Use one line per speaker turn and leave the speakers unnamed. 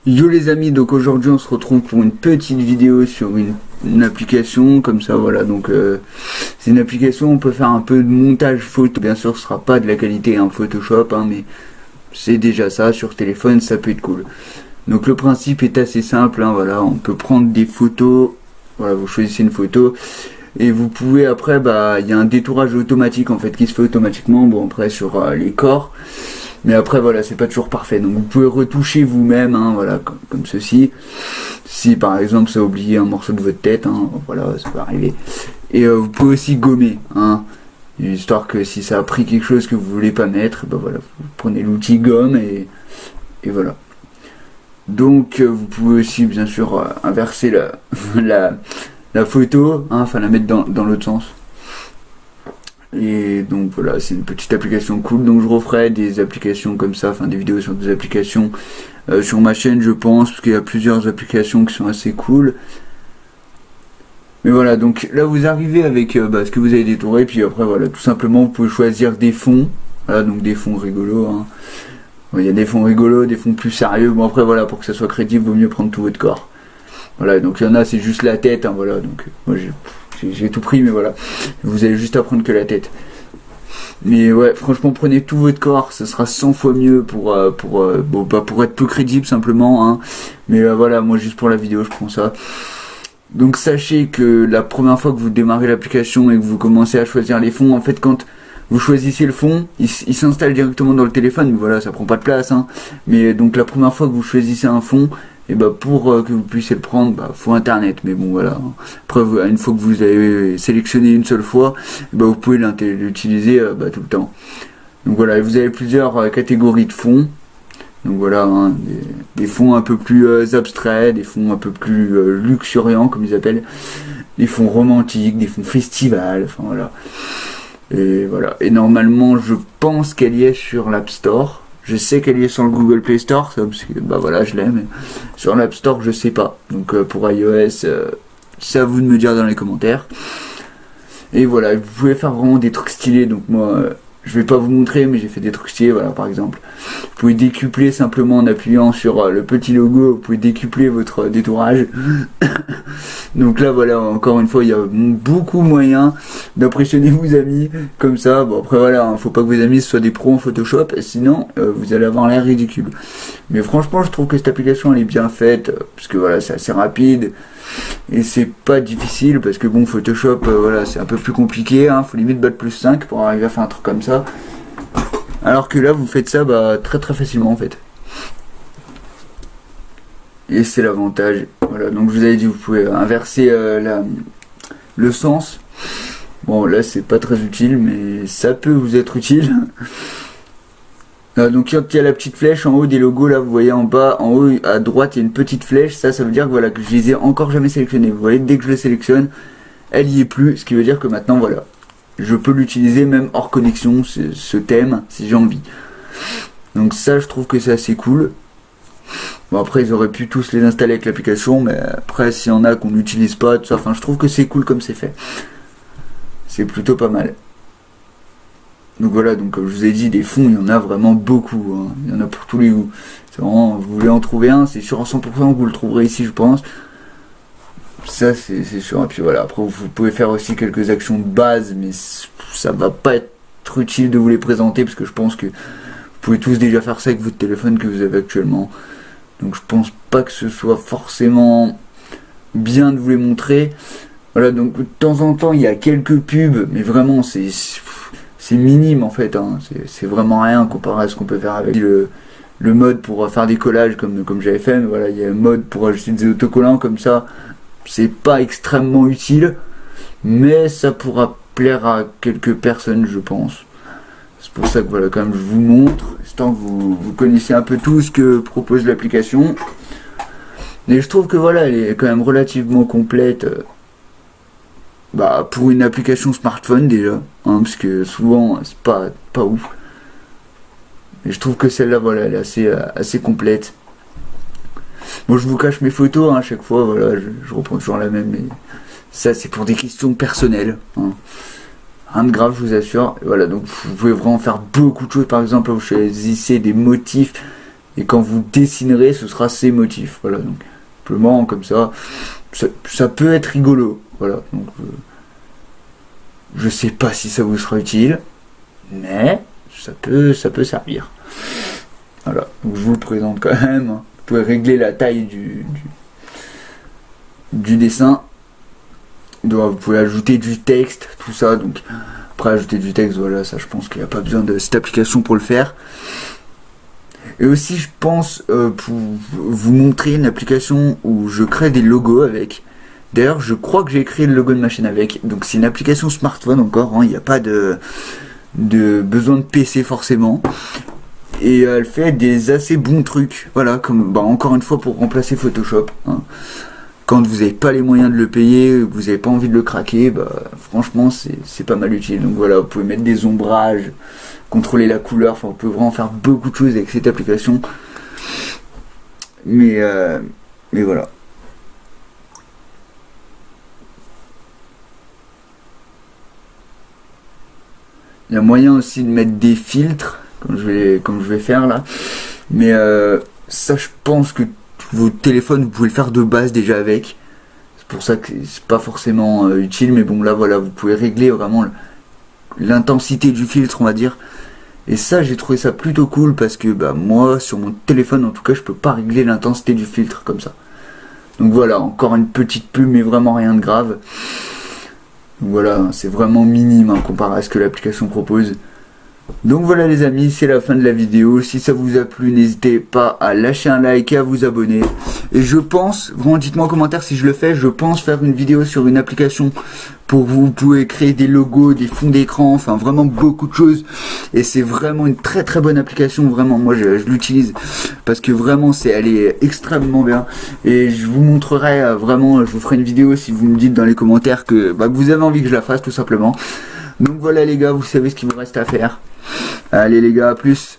Yo les amis, donc aujourd'hui on se retrouve pour une petite vidéo sur une application comme ça, voilà. Donc c'est une application, on peut faire un peu de montage photo, bien sûr ce sera pas de la qualité Photoshop, mais c'est déjà ça, sur téléphone ça peut être cool. Donc le principe est assez simple, voilà, on peut prendre des photos, voilà, vous choisissez une photo et vous pouvez après, il y a un détourage automatique en fait qui se fait automatiquement, bon après sur les corps. Mais après voilà, c'est pas toujours parfait, donc vous pouvez retoucher vous-même, voilà, comme ceci. Si par exemple ça a oublié un morceau de votre tête, voilà, ça peut arriver. Et vous pouvez aussi gommer, histoire que si ça a pris quelque chose que vous voulez pas mettre, voilà, vous prenez l'outil gomme et voilà. Donc vous pouvez aussi bien sûr inverser la photo, enfin la mettre dans l'autre sens. Et donc voilà, c'est une petite application cool, donc je referai des applications comme ça, des vidéos sur des applications sur ma chaîne je pense, parce qu'il y a plusieurs applications qui sont assez cool. Mais voilà, donc là vous arrivez avec ce que vous avez détouré, puis après voilà, tout simplement vous pouvez choisir des fonds, voilà, donc des fonds rigolos, il y a des fonds rigolos, des fonds plus sérieux, bon après voilà, pour que ça soit crédible, vaut mieux prendre tout votre corps. Voilà, donc il y en a c'est juste la tête, voilà, donc moi j'ai tout pris, mais voilà, vous avez juste à prendre que la tête. Mais ouais, franchement, prenez tout votre corps, ça sera 100 fois mieux pour être plus crédible simplement, mais voilà, moi juste pour la vidéo je prends ça. Donc sachez que la première fois que vous démarrez l'application et que vous commencez à choisir les fonds, en fait quand vous choisissez le fond, il s'installe directement dans le téléphone, mais voilà, ça prend pas de place, mais donc la première fois que vous choisissez un fond, et pour que vous puissiez le prendre, faut internet, mais bon voilà. Après une fois que vous avez sélectionné une seule fois, vous pouvez l'utiliser tout le temps. Donc voilà, vous avez plusieurs catégories de fonds. Donc voilà, des fonds un peu plus abstraits, des fonds un peu plus luxuriants comme ils appellent, des fonds romantiques, des fonds festivals, enfin voilà. Et voilà. Et normalement, je pense qu'elle y est sur l'App Store. Je sais qu'elle y est sur le Google Play Store, ça, parce que voilà, je l'ai, mais sur l'App Store, je sais pas. Donc pour iOS, c'est à vous de me dire dans les commentaires. Et voilà, vous pouvez faire vraiment des trucs stylés. Donc moi, je vais pas vous montrer, mais j'ai fait des trucs stylés. Voilà, par exemple, vous pouvez décupler simplement en appuyant sur le petit logo. Vous pouvez décupler votre détourage. Donc là, voilà, encore une fois, il y a beaucoup moyen d'impressionner vos amis comme ça. Bon après voilà, faut pas que vos amis soient des pros en Photoshop, sinon vous allez avoir l'air ridicule. Mais franchement, je trouve que cette application elle est bien faite, parce que voilà, c'est assez rapide et c'est pas difficile, parce que bon, Photoshop, voilà, c'est un peu plus compliqué, faut limite battre +5 pour arriver à faire un truc comme ça. Alors que là, vous faites ça très très facilement en fait. Et c'est l'avantage. Voilà, donc je vous avais dit, vous pouvez inverser le sens. Bon, là c'est pas très utile, mais ça peut vous être utile. Donc quand il y a la petite flèche en haut des logos, là vous voyez en bas, en haut à droite il y a une petite flèche. Ça veut dire que voilà, que je les ai encore jamais sélectionnés. Vous voyez, dès que je le sélectionne, elle y est plus. Ce qui veut dire que maintenant voilà, je peux l'utiliser même hors connexion, ce thème, si j'ai envie. Donc ça, je trouve que c'est assez cool. Bon après ils auraient pu tous les installer avec l'application, mais après s'il y en a qu'on n'utilise pas, tout ça, je trouve que c'est cool comme c'est fait. C'est plutôt pas mal. Donc voilà, donc comme je vous ai dit, des fonds, il y en a vraiment beaucoup, il y en a pour tous les goûts. C'est vraiment, vous voulez en trouver un, c'est sûr à 100% que vous le trouverez ici je pense. Ça c'est sûr, et puis voilà, après vous pouvez faire aussi quelques actions de base, mais ça va pas être utile de vous les présenter, parce que je pense que vous pouvez tous déjà faire ça avec votre téléphone que vous avez actuellement. Donc je pense pas que ce soit forcément bien de vous les montrer. Voilà, donc de temps en temps il y a quelques pubs, mais vraiment c'est minime en fait, c'est vraiment rien comparé à ce qu'on peut faire avec le mode pour faire des collages comme j'avais fait. Mais voilà, il y a un mode pour ajouter des autocollants comme ça, c'est pas extrêmement utile, mais ça pourra plaire à quelques personnes je pense. C'est pour ça que voilà, quand même je vous montre, histoire que vous connaissiez un peu tout ce que propose l'application. Et je trouve que voilà, elle est quand même relativement complète. Pour une application smartphone déjà, parce que souvent c'est pas ouf. Et je trouve que celle-là, voilà, elle est assez complète. Bon, je vous cache mes photos à chaque fois, voilà, je reprends toujours la même, mais ça c'est pour des questions personnelles. Rien de grave, je vous assure. Et voilà, donc vous pouvez vraiment faire beaucoup de choses. Par exemple, vous choisissez des motifs et quand vous dessinerez, ce sera ces motifs. Voilà, donc simplement comme ça, ça peut être rigolo. Voilà, donc je sais pas si ça vous sera utile, mais ça peut servir. Voilà, donc je vous le présente quand même. Vous pouvez régler la taille du dessin. Donc, vous pouvez ajouter du texte, tout ça. Donc après ajouter du texte, voilà, ça je pense qu'il n'y a pas besoin de cette application pour le faire. Et aussi je pense pour vous montrer une application où je crée des logos avec. D'ailleurs je crois que j'ai créé le logo de ma chaîne avec. Donc c'est une application smartphone encore, il n'y a pas de besoin de PC forcément. Et elle fait des assez bons trucs. Voilà, comme encore une fois pour remplacer Photoshop. Quand vous n'avez pas les moyens de le payer, vous n'avez pas envie de le craquer, franchement c'est pas mal utile. Donc voilà, vous pouvez mettre des ombrages, contrôler la couleur, enfin vous pouvez vraiment faire beaucoup de choses avec cette application. Mais voilà. Il y a moyen aussi de mettre des filtres, comme je vais faire là. Mais ça je pense que vos téléphones vous pouvez le faire de base déjà avec. C'est pour ça que c'est pas forcément utile, mais bon là voilà, vous pouvez régler vraiment l'intensité du filtre, on va dire. Et ça j'ai trouvé ça plutôt cool parce que moi sur mon téléphone en tout cas je peux pas régler l'intensité du filtre comme ça. Donc voilà, encore une petite pub mais vraiment rien de grave. Donc voilà, c'est vraiment minime comparé à ce que l'application propose. Donc voilà les amis, c'est la fin de la vidéo. Si ça vous a plu, n'hésitez pas à lâcher un like et à vous abonner. Et je pense, vraiment dites-moi en commentaire si je le fais, je pense faire une vidéo sur une application pour vous pouvez créer des logos, des fonds d'écran, enfin vraiment beaucoup de choses. Et c'est vraiment une très très bonne application, vraiment moi je l'utilise parce que vraiment elle est extrêmement bien. Et je vous montrerai vraiment, je vous ferai une vidéo si vous me dites dans les commentaires que vous avez envie que je la fasse tout simplement. Donc voilà les gars, vous savez ce qu'il vous reste à faire. Allez les gars, à plus.